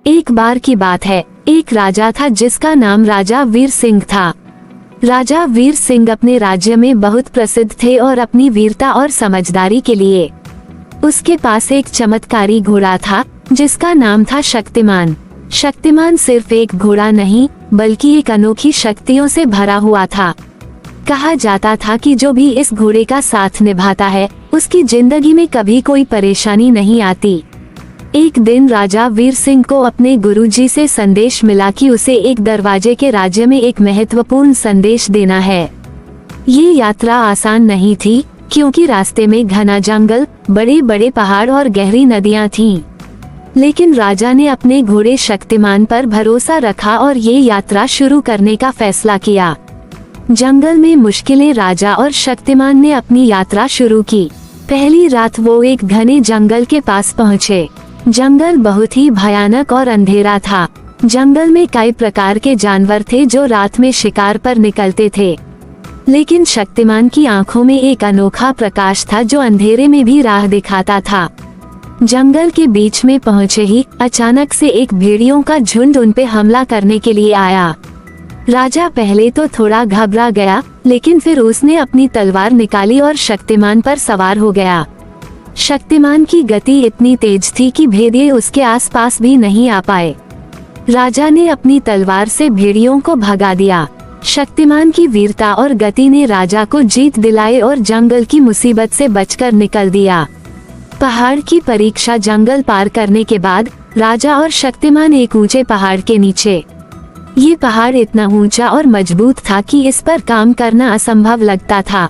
एक बार की बात है, एक राजा था जिसका नाम राजा वीर सिंह था। राजा वीर सिंह अपने राज्य में बहुत प्रसिद्ध थे और अपनी वीरता और समझदारी के लिए। उसके पास एक चमत्कारी घोड़ा था जिसका नाम था शक्तिमान। शक्तिमान सिर्फ एक घोड़ा नहीं बल्कि एक अनोखी शक्तियों से भरा हुआ था। कहा जाता था कि जो भी इस घोड़े का साथ निभाता है उसकी जिंदगी में कभी कोई परेशानी नहीं आती। एक दिन राजा वीर सिंह को अपने गुरुजी से संदेश मिला कि उसे एक दरवाजे के राज्य में एक महत्वपूर्ण संदेश देना है। ये यात्रा आसान नहीं थी क्योंकि रास्ते में घना जंगल, बड़े बड़े पहाड़ और गहरी नदियां थीं। लेकिन राजा ने अपने घोड़े शक्तिमान पर भरोसा रखा और ये यात्रा शुरू करने का फैसला किया। जंगल में मुश्किलें राजा और शक्तिमान ने अपनी यात्रा शुरू की। पहली रात वो एक घने जंगल के पास पहुँचे। जंगल बहुत ही भयानक और अंधेरा था। जंगल में कई प्रकार के जानवर थे जो रात में शिकार पर निकलते थे, लेकिन शक्तिमान की आंखों में एक अनोखा प्रकाश था जो अंधेरे में भी राह दिखाता था। जंगल के बीच में पहुंचे ही अचानक से एक भेड़ियों का झुंड उन पे हमला करने के लिए आया। राजा पहले तो थोड़ा घबरा गया, लेकिन फिर उसने अपनी तलवार निकाली और शक्तिमान पर सवार हो गया। शक्तिमान की गति इतनी तेज थी कि भेड़िए उसके आसपास भी नहीं आ पाए। राजा ने अपनी तलवार से भेड़ियों को भगा दिया। शक्तिमान की वीरता और गति ने राजा को जीत दिलाई और जंगल की मुसीबत से बचकर निकल दिया। पहाड़ की परीक्षा जंगल पार करने के बाद राजा और शक्तिमान एक ऊंचे पहाड़ के नीचे। ये पहाड़ इतना ऊंचा और मजबूत था कि इस पर काम करना असंभव लगता था,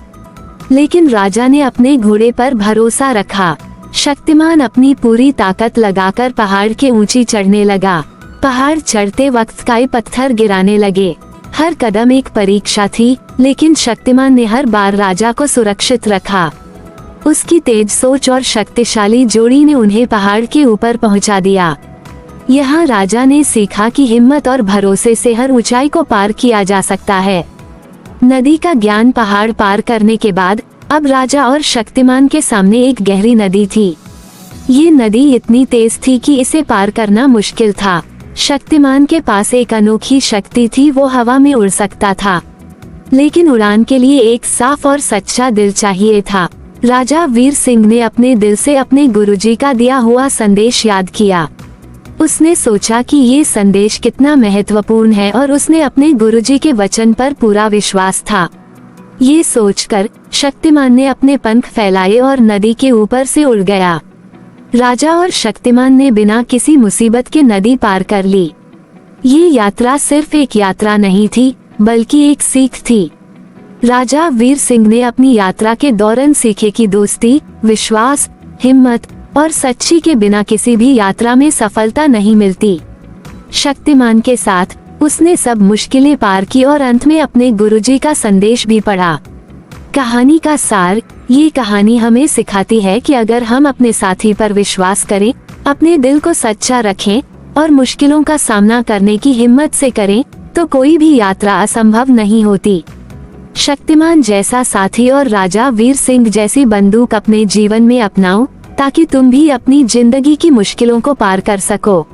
लेकिन राजा ने अपने घोड़े पर भरोसा रखा। शक्तिमान अपनी पूरी ताकत लगाकर पहाड़ के ऊंची चढ़ने लगा। पहाड़ चढ़ते वक्त कई पत्थर गिराने लगे। हर कदम एक परीक्षा थी, लेकिन शक्तिमान ने हर बार राजा को सुरक्षित रखा। उसकी तेज सोच और शक्तिशाली जोड़ी ने उन्हें पहाड़ के ऊपर पहुंचा दिया। यहाँ राजा ने सीखा कि हिम्मत और भरोसे से हर ऊंचाई को पार किया जा सकता है। नदी का ज्ञान पहाड़ पार करने के बाद अब राजा और शक्तिमान के सामने एक गहरी नदी थी। ये नदी इतनी तेज थी कि इसे पार करना मुश्किल था। शक्तिमान के पास एक अनोखी शक्ति थी, वो हवा में उड़ सकता था, लेकिन उड़ान के लिए एक साफ और सच्चा दिल चाहिए था। राजा वीर सिंह ने अपने दिल से अपने गुरुजी का दिया हुआ संदेश याद किया। उसने सोचा कि ये संदेश कितना महत्वपूर्ण है और उसने अपने गुरुजी के वचन पर पूरा विश्वास था। ये सोचकर शक्तिमान ने अपने पंख फैलाए और नदी के ऊपर से उड़ गया। राजा और शक्तिमान ने बिना किसी मुसीबत के नदी पार कर ली। ये यात्रा सिर्फ एक यात्रा नहीं थी बल्कि एक सीख थी। राजा वीर सिंह ने अपनी यात्रा के दौरान सीखे कि दोस्ती, विश्वास, हिम्मत और सच्ची के बिना किसी भी यात्रा में सफलता नहीं मिलती। शक्तिमान के साथ उसने सब मुश्किलें पार की और अंत में अपने गुरुजी का संदेश भी पढ़ा। कहानी का सार, ये कहानी हमें सिखाती है कि अगर हम अपने साथी पर विश्वास करें, अपने दिल को सच्चा रखें और मुश्किलों का सामना करने की हिम्मत से करें, तो कोई भी यात्रा असंभव नहीं होती। शक्तिमान जैसा साथी और राजा वीर सिंह जैसी बंदूक अपने जीवन में अपनाओ ताकि तुम भी अपनी जिंदगी की मुश्किलों को पार कर सको।